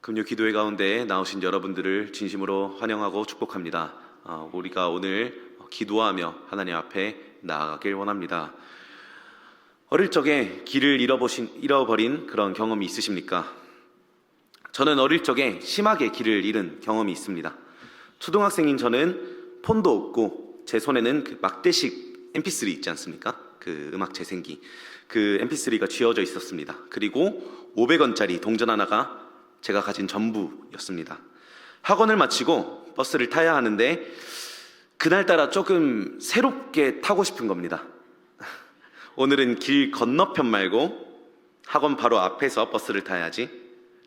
금요 기도회 가운데 나오신 여러분들을 진심으로 환영하고 축복합니다. 우리가 오늘 기도하며 하나님 앞에 나아가길 원합니다. 어릴 적에 길을 잃어버린 그런 경험이 있으십니까? 저는 어릴 적에 심하게 길을 잃은 경험이 있습니다. 초등학생인 저는 폰도 없고 제 손에는 그 막대식 MP3 있지 않습니까? 그 음악 재생기, 그 MP3가 쥐어져 있었습니다. 그리고 500원짜리 동전 하나가 제가 가진 전부였습니다. 학원을 마치고 버스를 타야 하는데 그날따라 조금 새롭게 타고 싶은 겁니다. 오늘은 길 건너편 말고 학원 바로 앞에서 버스를 타야지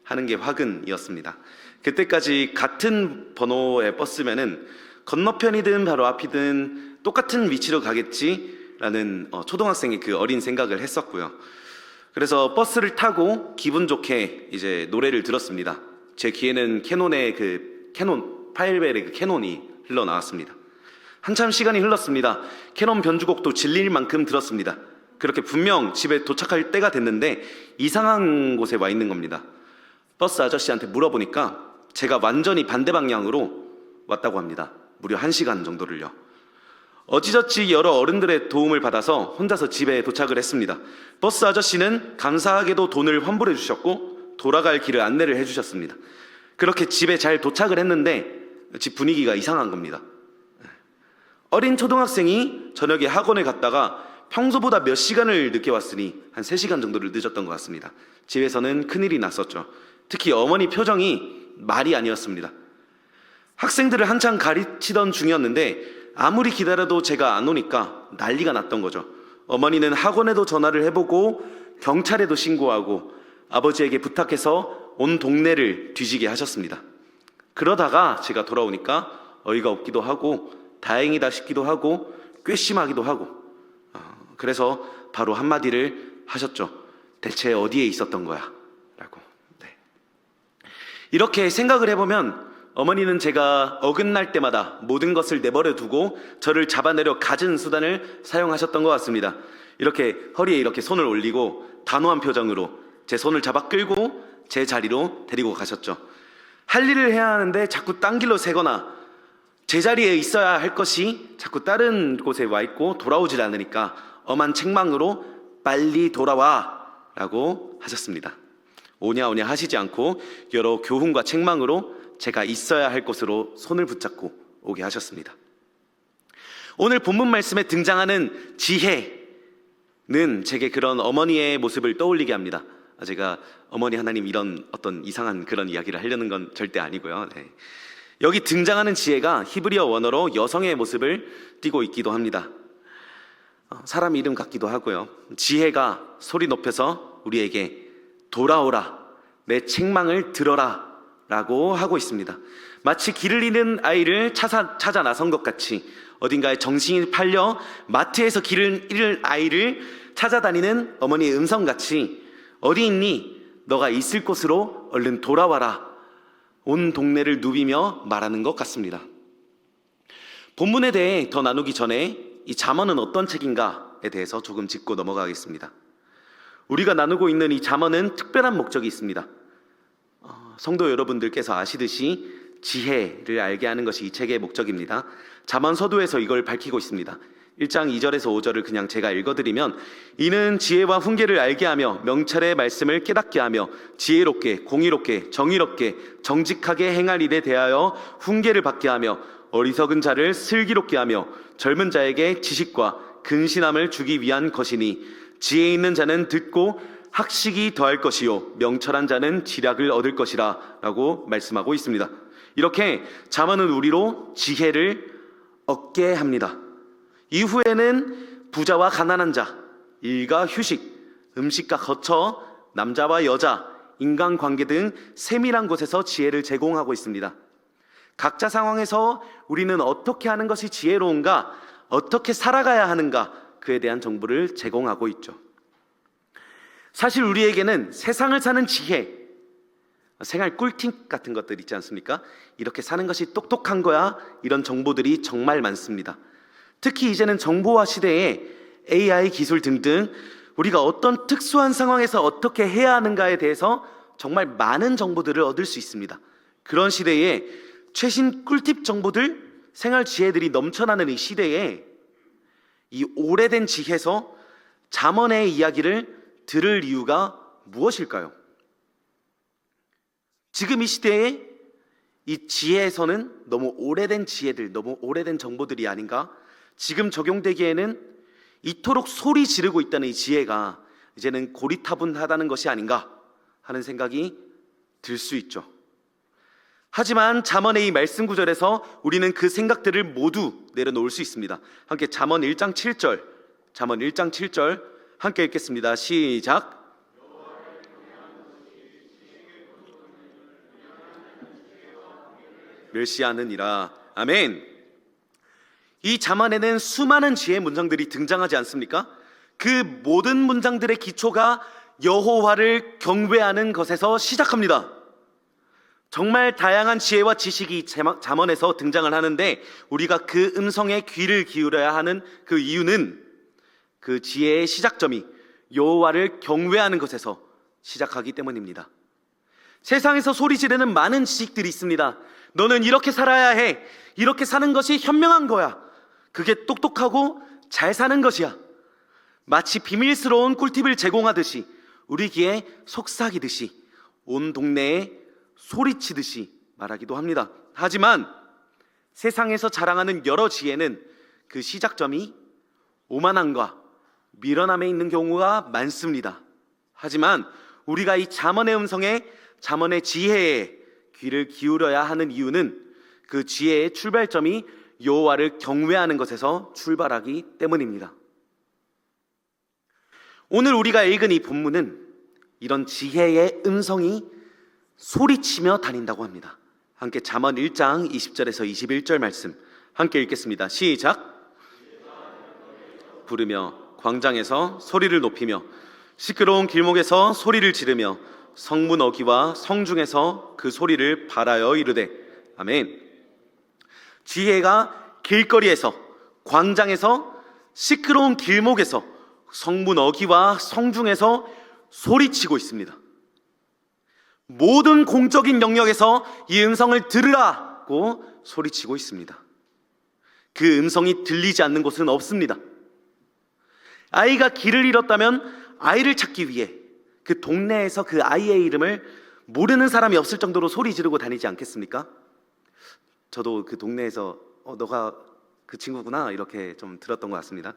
하는 게 화근이었습니다. 그때까지 같은 번호의 버스면은 건너편이든 바로 앞이든 똑같은 위치로 가겠지라는 초등학생의 그 어린 생각을 했었고요. 그래서 버스를 타고 기분 좋게 이제 노래를 들었습니다. 제 귀에는 캐논의 파일벨의 그 캐논이 흘러나왔습니다. 한참 시간이 흘렀습니다. 캐논 변주곡도 질릴 만큼 들었습니다. 그렇게 분명 집에 도착할 때가 됐는데 이상한 곳에 와 있는 겁니다. 버스 아저씨한테 물어보니까 제가 완전히 반대 방향으로 왔다고 합니다. 무려 1시간 정도를요. 어찌저찌 여러 어른들의 도움을 받아서 혼자서 집에 도착을 했습니다. 버스 아저씨는 감사하게도 돈을 환불해 주셨고 돌아갈 길을 안내를 해주셨습니다. 그렇게 집에 잘 도착을 했는데 집 분위기가 이상한 겁니다. 어린 초등학생이 저녁에 학원에 갔다가 평소보다 몇 시간을 늦게 왔으니 한 3시간 정도를 늦었던 것 같습니다. 집에서는 큰일이 났었죠. 특히 어머니 표정이 말이 아니었습니다. 학생들을 한창 가르치던 중이었는데 아무리 기다려도 제가 안 오니까 난리가 났던 거죠. 어머니는 학원에도 전화를 해보고 경찰에도 신고하고 아버지에게 부탁해서 온 동네를 뒤지게 하셨습니다. 그러다가 제가 돌아오니까 어이가 없기도 하고 다행이다 싶기도 하고 괘씸하기도 하고 그래서 바로 한마디를 하셨죠. 대체 어디에 있었던 거야? 라고. 이렇게 생각을 해보면 어머니는 제가 어긋날 때마다 모든 것을 내버려 두고 저를 잡아내려 갖은 수단을 사용하셨던 것 같습니다. 이렇게 허리에 이렇게 손을 올리고 단호한 표정으로 제 손을 잡아 끌고 제 자리로 데리고 가셨죠. 할 일을 해야 하는데 자꾸 딴 길로 새거나 제 자리에 있어야 할 것이 자꾸 다른 곳에 와 있고 돌아오질 않으니까 엄한 책망으로 빨리 돌아와 라고 하셨습니다. 오냐 하시지 않고 여러 교훈과 책망으로 제가 있어야 할 곳으로 손을 붙잡고 오게 하셨습니다. 오늘 본문 말씀에 등장하는 지혜는 제게 그런 어머니의 모습을 떠올리게 합니다. 제가 어머니 하나님 이런 어떤 이상한 그런 이야기를 하려는 건 절대 아니고요. 여기 등장하는 지혜가 히브리어 원어로 여성의 모습을 띠고 있기도 합니다. 사람 이름 같기도 하고요. 지혜가 소리 높여서 우리에게 돌아오라, 내 책망을 들어라 라고 하고 있습니다. 마치 길을 잃은 아이를 찾아 나선 것 같이 어딘가에 정신이 팔려 마트에서 길을 잃은 아이를 찾아다니는 어머니의 음성같이 어디 있니? 너가 있을 곳으로 얼른 돌아와라. 온 동네를 누비며 말하는 것 같습니다. 본문에 대해 더 나누기 전에 이 잠언은 어떤 책인가에 대해서 조금 짚고 넘어가겠습니다. 우리가 나누고 있는 이 잠언은 특별한 목적이 있습니다. 성도 여러분들께서 아시듯이 지혜를 알게 하는 것이 이 책의 목적입니다. 잠언 서두에서 이걸 밝히고 있습니다. 1장 2절에서 5절을 그냥 제가 읽어드리면 이는 지혜와 훈계를 알게 하며 명철의 말씀을 깨닫게 하며 지혜롭게 공의롭게 정의롭게 정직하게 행할 일에 대하여 훈계를 받게 하며 어리석은 자를 슬기롭게 하며 젊은 자에게 지식과 근신함을 주기 위한 것이니 지혜 있는 자는 듣고 학식이 더할 것이요 명철한 자는 지략을 얻을 것이라 라고 말씀하고 있습니다. 이렇게 잠언은 우리로 지혜를 얻게 합니다. 이후에는 부자와 가난한 자, 일과 휴식, 음식과 거처, 남자와 여자, 인간관계 등 세밀한 곳에서 지혜를 제공하고 있습니다. 각자 상황에서 우리는 어떻게 하는 것이 지혜로운가, 어떻게 살아가야 하는가, 그에 대한 정보를 제공하고 있죠. 사실 우리에게는 세상을 사는 지혜, 생활 꿀팁 같은 것들 있지 않습니까? 이렇게 사는 것이 똑똑한 거야, 이런 정보들이 정말 많습니다. 특히 이제는 정보화 시대에 AI 기술 등등 우리가 어떤 특수한 상황에서 어떻게 해야 하는가에 대해서 정말 많은 정보들을 얻을 수 있습니다. 그런 시대에 최신 꿀팁 정보들, 생활 지혜들이 넘쳐나는 이 시대에 이 오래된 지혜에서 잠언의 이야기를 들을 이유가 무엇일까요? 지금 이 시대에 이 지혜에서는 너무 오래된 지혜들, 너무 오래된 정보들이 아닌가? 지금 적용되기에는 이토록 소리 지르고 있다는 이 지혜가 이제는 고리타분하다는 것이 아닌가 하는 생각이 들 수 있죠. 하지만 잠언의 이 말씀 구절에서 우리는 그 생각들을 모두 내려놓을 수 있습니다. 함께 잠언 1장 7절, 잠언 1장 7절 함께 읽겠습니다. 시작. 멸시하느니라. 아멘. 이 잠언에는 수많은 지혜의 문장들이 등장하지 않습니까? 그 모든 문장들의 기초가 여호와를 경배하는 것에서 시작합니다. 정말 다양한 지혜와 지식이 잠언에서 등장을 하는데 우리가 그 음성에 귀를 기울여야 하는 그 이유는 그 지혜의 시작점이 여호와를 경외하는 것에서 시작하기 때문입니다. 세상에서 소리 지르는 많은 지식들이 있습니다. 너는 이렇게 살아야 해. 이렇게 사는 것이 현명한 거야. 그게 똑똑하고 잘 사는 것이야. 마치 비밀스러운 꿀팁을 제공하듯이 우리 귀에 속삭이듯이 온 동네에 소리치듯이 말하기도 합니다. 하지만 세상에서 자랑하는 여러 지혜는 그 시작점이 오만함과 미련함에 있는 경우가 많습니다. 하지만 우리가 이 잠언의 음성에, 잠언의 지혜에 귀를 기울여야 하는 이유는 그 지혜의 출발점이 여호와를 경외하는 것에서 출발하기 때문입니다. 오늘 우리가 읽은 이 본문은 이런 지혜의 음성이 소리치며 다닌다고 합니다. 함께 잠언 1장 20절에서 21절 말씀 함께 읽겠습니다. 시작. 부르며 광장에서 소리를 높이며 시끄러운 길목에서 소리를 지르며 성문 어귀와 성중에서 그 소리를 발하여 이르되. 아멘. 지혜가 길거리에서, 광장에서, 시끄러운 길목에서, 성문 어귀와 성중에서 소리치고 있습니다. 모든 공적인 영역에서 이 음성을 들으라고 소리치고 있습니다. 그 음성이 들리지 않는 곳은 없습니다. 아이가 길을 잃었다면 아이를 찾기 위해 그 동네에서 그 아이의 이름을 모르는 사람이 없을 정도로 소리 지르고 다니지 않겠습니까? 저도 그 동네에서 너가 그 친구구나 이렇게 좀 들었던 것 같습니다.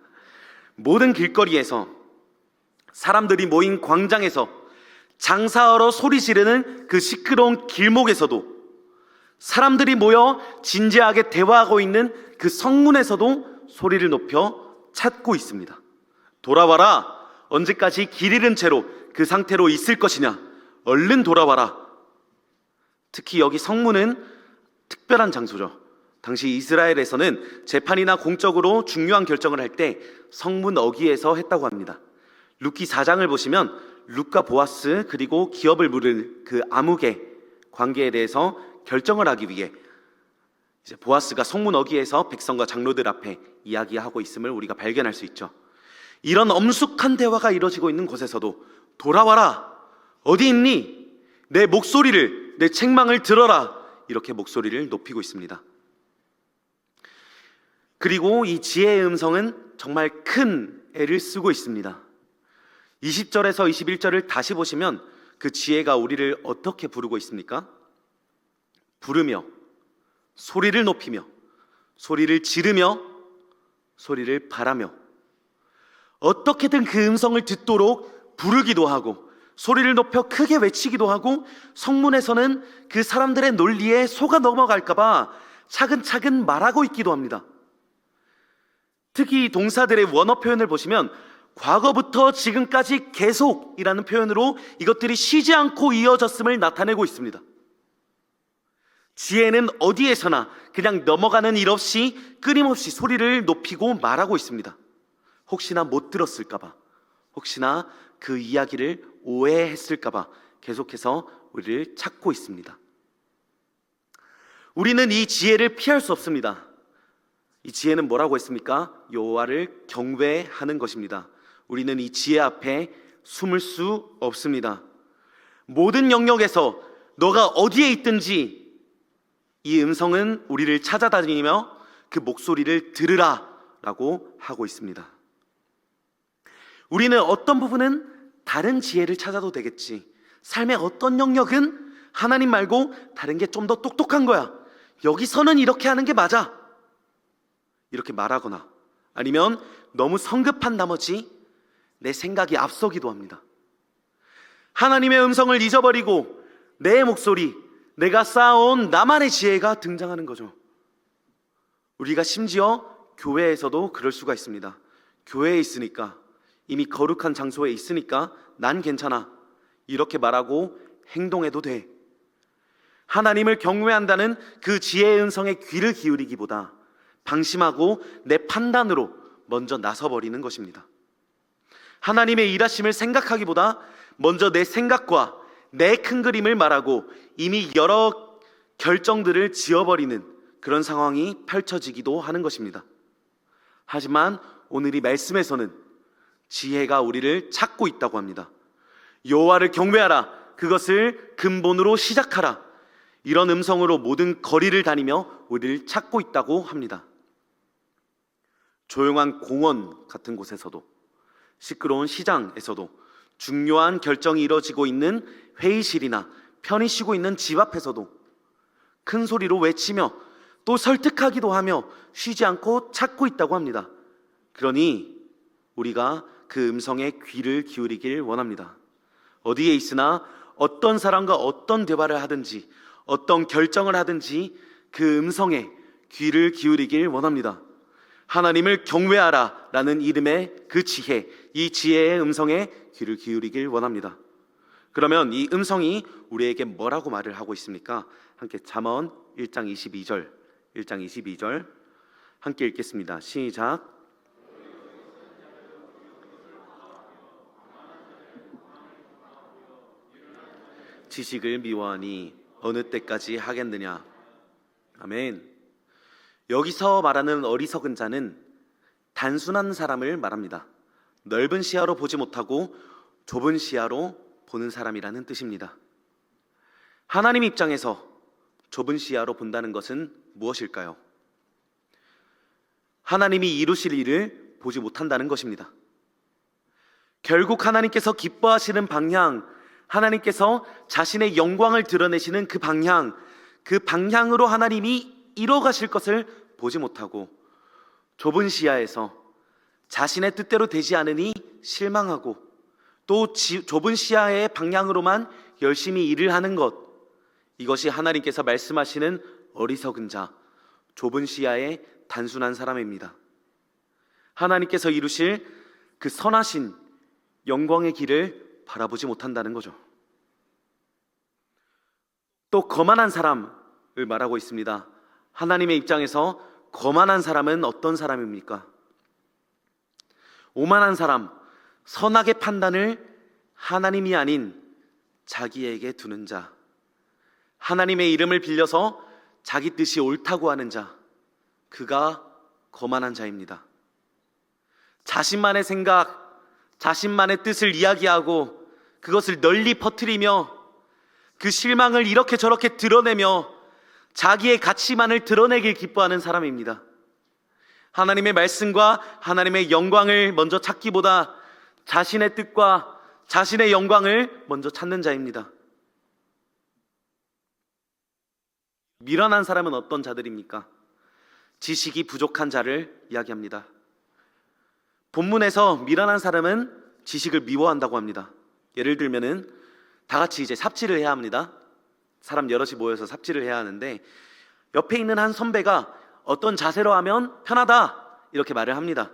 모든 길거리에서, 사람들이 모인 광장에서, 장사하러 소리 지르는 그 시끄러운 길목에서도, 사람들이 모여 진지하게 대화하고 있는 그 성문에서도 소리를 높여 찾고 있습니다. 돌아와라. 언제까지 길 잃은 채로 그 상태로 있을 것이냐. 얼른 돌아와라. 특히 여기 성문은 특별한 장소죠. 당시 이스라엘에서는 재판이나 공적으로 중요한 결정을 할 때 성문 어귀에서 했다고 합니다. 룻기 4장을 보시면 룻과 보아스 그리고 기업을 물을 그 아무개 관계에 대해서 결정을 하기 위해 이제 보아스가 성문 어귀에서 백성과 장로들 앞에 이야기하고 있음을 우리가 발견할 수 있죠. 이런 엄숙한 대화가 이루어지고 있는 곳에서도 돌아와라. 어디 있니? 내 목소리를, 내 책망을 들어라. 이렇게 목소리를 높이고 있습니다. 그리고 이 지혜의 음성은 정말 큰 애를 쓰고 있습니다. 20절에서 21절을 다시 보시면 그 지혜가 우리를 어떻게 부르고 있습니까? 부르며, 소리를 높이며, 소리를 지르며, 소리를 바라며, 어떻게든 그 음성을 듣도록 부르기도 하고 소리를 높여 크게 외치기도 하고 성문에서는 그 사람들의 논리에 속아 넘어갈까봐 차근차근 말하고 있기도 합니다. 특히 이 동사들의 원어 표현을 보시면 과거부터 지금까지 계속이라는 표현으로 이것들이 쉬지 않고 이어졌음을 나타내고 있습니다. 지혜는 어디에서나 그냥 넘어가는 일 없이 끊임없이 소리를 높이고 말하고 있습니다. 혹시나 못 들었을까봐, 혹시나 그 이야기를 오해했을까봐 계속해서 우리를 찾고 있습니다. 우리는 이 지혜를 피할 수 없습니다. 이 지혜는 뭐라고 했습니까? 여호와를 경외하는 것입니다. 우리는 이 지혜 앞에 숨을 수 없습니다. 모든 영역에서 너가 어디에 있든지 이 음성은 우리를 찾아다니며 그 목소리를 들으라 라고 하고 있습니다. 우리는 어떤 부분은 다른 지혜를 찾아도 되겠지, 삶의 어떤 영역은 하나님 말고 다른 게 좀 더 똑똑한 거야, 여기서는 이렇게 하는 게 맞아, 이렇게 말하거나, 아니면 너무 성급한 나머지 내 생각이 앞서기도 합니다. 하나님의 음성을 잊어버리고 내 목소리, 내가 쌓아온 나만의 지혜가 등장하는 거죠. 우리가 심지어 교회에서도 그럴 수가 있습니다. 교회에 있으니까, 이미 거룩한 장소에 있으니까 난 괜찮아, 이렇게 말하고 행동해도 돼. 하나님을 경외한다는 그 지혜의 음성에 귀를 기울이기보다 방심하고 내 판단으로 먼저 나서버리는 것입니다. 하나님의 일하심을 생각하기보다 먼저 내 생각과 내 큰 그림을 말하고 이미 여러 결정들을 지어버리는 그런 상황이 펼쳐지기도 하는 것입니다. 하지만 오늘 이 말씀에서는 지혜가 우리를 찾고 있다고 합니다. 여호와를 경외하라, 그것을 근본으로 시작하라, 이런 음성으로 모든 거리를 다니며 우리를 찾고 있다고 합니다. 조용한 공원 같은 곳에서도, 시끄러운 시장에서도, 중요한 결정이 이루어지고 있는 회의실이나 편히 쉬고 있는 집 앞에서도 큰 소리로 외치며 또 설득하기도 하며 쉬지 않고 찾고 있다고 합니다. 그러니 우리가 그 음성에 귀를 기울이길 원합니다. 어디에 있으나 어떤 사람과 어떤 대화를 하든지 어떤 결정을 하든지 그 음성에 귀를 기울이길 원합니다. 하나님을 경외하라 라는 이름의 그 지혜, 이 지혜의 음성에 귀를 기울이길 원합니다. 그러면 이 음성이 우리에게 뭐라고 말을 하고 있습니까? 함께 잠언 1장 22절 함께 읽겠습니다. 시작. 지식을 미워하니 어느 때까지 하겠느냐. 아멘. 여기서 말하는 어리석은 자는 단순한 사람을 말합니다. 넓은 시야로 보지 못하고 좁은 시야로 보는 사람이라는 뜻입니다. 하나님 입장에서 좁은 시야로 본다는 것은 무엇일까요? 하나님이 이루실 일을 보지 못한다는 것입니다. 결국 하나님께서 기뻐하시는 방향, 하나님께서 자신의 영광을 드러내시는 그 방향으로 하나님이 이뤄가실 것을 보지 못하고 좁은 시야에서 자신의 뜻대로 되지 않으니 실망하고 또 좁은 시야의 방향으로만 열심히 일을 하는 것, 이것이 하나님께서 말씀하시는 어리석은 자, 좁은 시야의 단순한 사람입니다. 하나님께서 이루실 그 선하신 영광의 길을 바라보지 못한다는 거죠. 또 거만한 사람을 말하고 있습니다. 하나님의 입장에서 거만한 사람은 어떤 사람입니까? 오만한 사람, 선악의 판단을 하나님이 아닌 자기에게 두는 자, 하나님의 이름을 빌려서 자기 뜻이 옳다고 하는 자, 그가 거만한 자입니다. 자신만의 생각, 자신만의 뜻을 이야기하고 그것을 널리 퍼뜨리며 그 실망을 이렇게 저렇게 드러내며 자기의 가치만을 드러내길 기뻐하는 사람입니다. 하나님의 말씀과 하나님의 영광을 먼저 찾기보다 자신의 뜻과 자신의 영광을 먼저 찾는 자입니다. 미련한 사람은 어떤 자들입니까? 지식이 부족한 자를 이야기합니다. 본문에서 미련한 사람은 지식을 미워한다고 합니다. 예를 들면은 다 같이 이제 삽질을 해야 합니다. 사람 여럿이 모여서 삽질을 해야 하는데 옆에 있는 한 선배가 어떤 자세로 하면 편하다 이렇게 말을 합니다.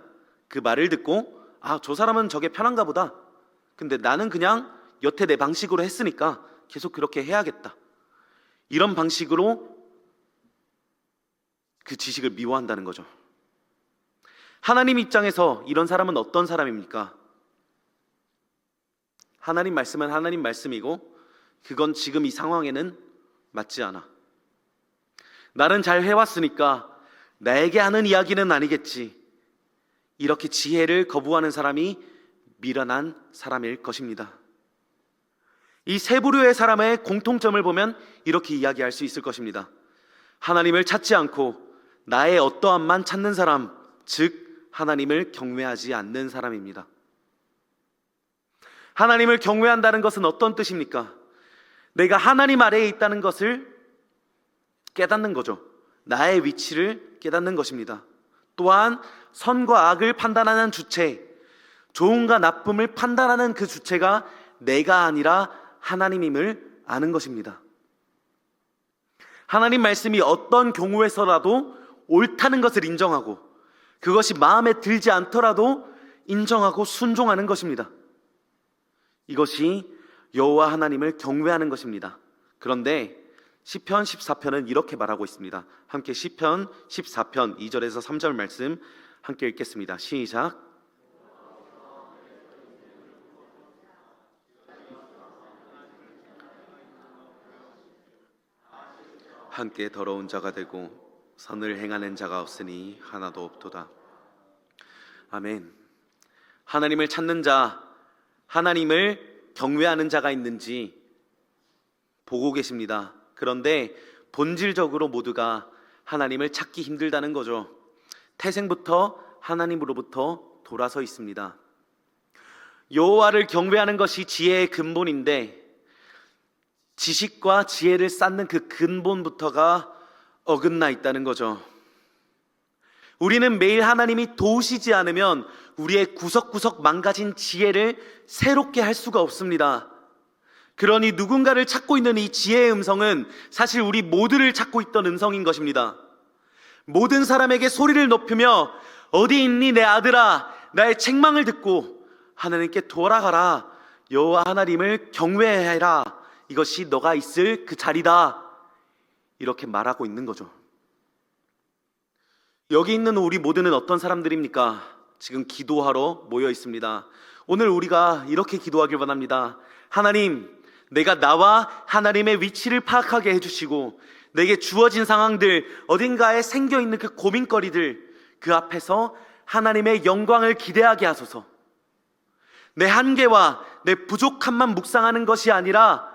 그 말을 듣고 저 사람은 저게 편한가 보다. 근데 나는 그냥 여태 내 방식으로 했으니까 계속 그렇게 해야겠다. 이런 방식으로 그 지식을 미워한다는 거죠. 하나님 입장에서 이런 사람은 어떤 사람입니까? 하나님 말씀은 하나님 말씀이고 그건 지금 이 상황에는 맞지 않아. 나는 잘 해왔으니까 나에게 하는 이야기는 아니겠지. 이렇게 지혜를 거부하는 사람이 미련한 사람일 것입니다. 이 세 부류의 사람의 공통점을 보면 이렇게 이야기할 수 있을 것입니다. 하나님을 찾지 않고 나의 어떠함만 찾는 사람, 즉 하나님을 경외하지 않는 사람입니다. 하나님을 경외한다는 것은 어떤 뜻입니까? 내가 하나님 아래에 있다는 것을 깨닫는 거죠. 나의 위치를 깨닫는 것입니다. 또한 선과 악을 판단하는 주체, 좋음과 나쁨을 판단하는 그 주체가 내가 아니라 하나님임을 아는 것입니다. 하나님 말씀이 어떤 경우에서라도 옳다는 것을 인정하고 그것이 마음에 들지 않더라도 인정하고 순종하는 것입니다. 이것이 여호와 하나님을 경외하는 것입니다. 그런데 시편 14편은 이렇게 말하고 있습니다. 함께 시편 14편 2절에서 3절 말씀 함께 읽겠습니다. 시작. 함께 더러운 자가 되고 선을 행하는 자가 없으니 하나도 없도다. 아멘. 하나님을 찾는 자, 하나님을 경외하는 자가 있는지 보고 계십니다. 그런데 본질적으로 모두가 하나님을 찾기 힘들다는 거죠. 태생부터 하나님으로부터 돌아서 있습니다. 여호와를 경외하는 것이 지혜의 근본인데 지식과 지혜를 쌓는 그 근본부터가 어긋나 있다는 거죠. 우리는 매일 하나님이 도우시지 않으면 우리의 구석구석 망가진 지혜를 새롭게 할 수가 없습니다. 그러니 누군가를 찾고 있는 이 지혜의 음성은 사실 우리 모두를 찾고 있던 음성인 것입니다. 모든 사람에게 소리를 높이며 어디 있니 내 아들아, 나의 책망을 듣고 하나님께 돌아가라, 여호와 하나님을 경외해라, 이것이 너가 있을 그 자리다, 이렇게 말하고 있는 거죠. 여기 있는 우리 모두는 어떤 사람들입니까? 지금 기도하러 모여 있습니다. 오늘 우리가 이렇게 기도하길 원합니다. 하나님, 내가 나와 하나님의 위치를 파악하게 해주시고 내게 주어진 상황들, 어딘가에 생겨있는 그 고민거리들, 그 앞에서 하나님의 영광을 기대하게 하소서. 내 한계와 내 부족함만 묵상하는 것이 아니라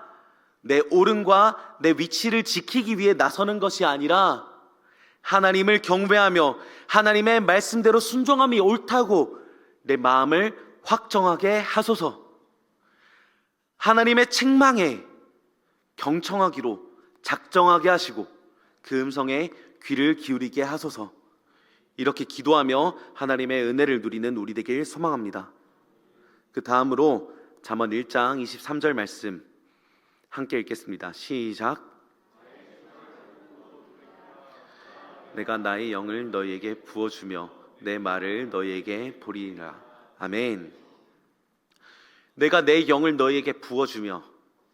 내 옳음과 내 위치를 지키기 위해 나서는 것이 아니라 하나님을 경배하며 하나님의 말씀대로 순종함이 옳다고 내 마음을 확정하게 하소서. 하나님의 책망에 경청하기로 작정하게 하시고 그 음성에 귀를 기울이게 하소서. 이렇게 기도하며 하나님의 은혜를 누리는 우리 되길 소망합니다. 그 다음으로 잠언 1장 23절 말씀 함께 읽겠습니다. 시작. 내가 나의 영을 너희에게 부어주며 내 말을 너희에게 보리라. 아멘. 내가 내 영을 너희에게 부어주며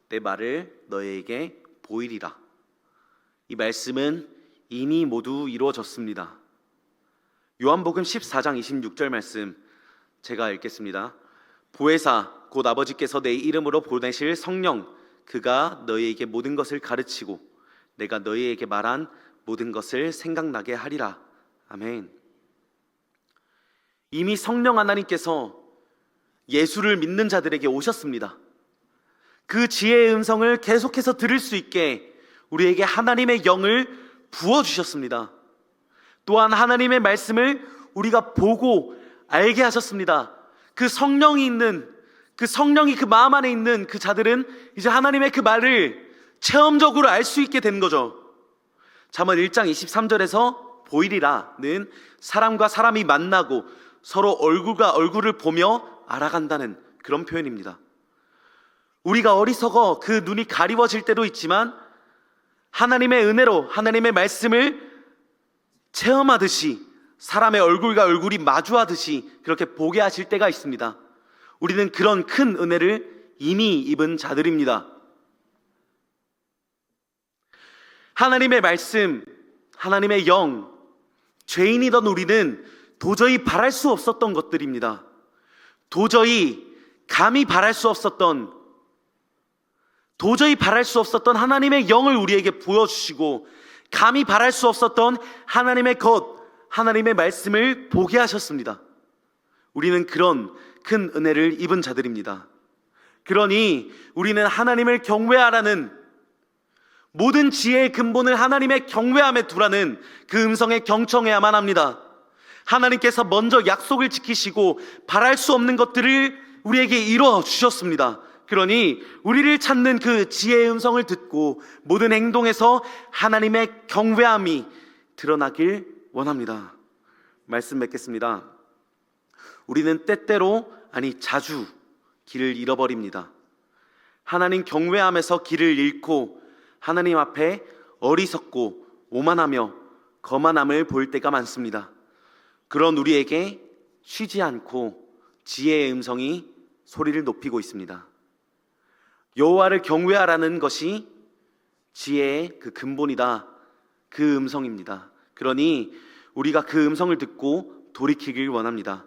내 말을 너희에게 보이리라. 이 말씀은 이미 모두 이루어졌습니다. 요한복음 14장 26절 말씀 제가 읽겠습니다. 보혜사 곧 아버지께서 내 이름으로 보내실 성령, 그가 너희에게 모든 것을 가르치고 내가 너희에게 말한 모든 것을 생각나게 하리라. 아멘. 이미 성령 하나님께서 예수를 믿는 자들에게 오셨습니다. 그 지혜의 음성을 계속해서 들을 수 있게 우리에게 하나님의 영을 부어주셨습니다. 또한 하나님의 말씀을 우리가 보고 알게 하셨습니다. 그 성령이 있는, 그 성령이 그 마음 안에 있는 그 자들은 이제 하나님의 그 말을 체험적으로 알 수 있게 된 거죠. 잠언 1장 23절에서 보이리라는 사람과 사람이 만나고 서로 얼굴과 얼굴을 보며 알아간다는 그런 표현입니다. 우리가 어리석어 그 눈이 가리워질 때도 있지만 하나님의 은혜로 하나님의 말씀을 체험하듯이 사람의 얼굴과 얼굴이 마주하듯이 그렇게 보게 하실 때가 있습니다. 우리는 그런 큰 은혜를 이미 입은 자들입니다. 하나님의 말씀, 하나님의 영, 죄인이던 우리는 도저히 바랄 수 없었던 것들입니다. 도저히 감히 바랄 수 없었던, 도저히 바랄 수 없었던 하나님의 영을 우리에게 보여주시고 감히 바랄 수 없었던 하나님의 것, 하나님의 말씀을 보게 하셨습니다. 우리는 그런 큰 은혜를 입은 자들입니다. 그러니 우리는 하나님을 경외하라는, 모든 지혜의 근본을 하나님의 경외함에 두라는 그 음성에 경청해야만 합니다. 하나님께서 먼저 약속을 지키시고 바랄 수 없는 것들을 우리에게 이루어 주셨습니다. 그러니 우리를 찾는 그 지혜의 음성을 듣고 모든 행동에서 하나님의 경외함이 드러나길 원합니다. 말씀 맺겠습니다. 우리는 때때로, 아니 자주 길을 잃어버립니다. 하나님 경외함에서 길을 잃고 하나님 앞에 어리석고 오만하며 거만함을 볼 때가 많습니다. 그런 우리에게 쉬지 않고 지혜의 음성이 소리를 높이고 있습니다. 여호와를 경외하라는 것이 지혜의 그 근본이다, 그 음성입니다. 그러니 우리가 그 음성을 듣고 돌이키길 원합니다.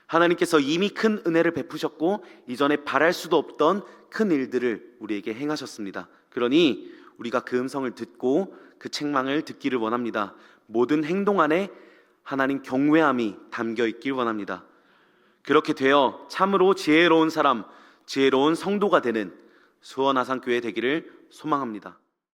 하나님께서 이미 큰 은혜를 베푸셨고 이전에 바랄 수도 없던 큰 일들을 우리에게 행하셨습니다. 그러니 우리가 그 음성을 듣고 그 책망을 듣기를 원합니다. 모든 행동 안에 하나님 경외함이 담겨 있길 원합니다. 그렇게 되어 참으로 지혜로운 사람, 지혜로운 성도가 되는 수원아산교회 되기를 소망합니다.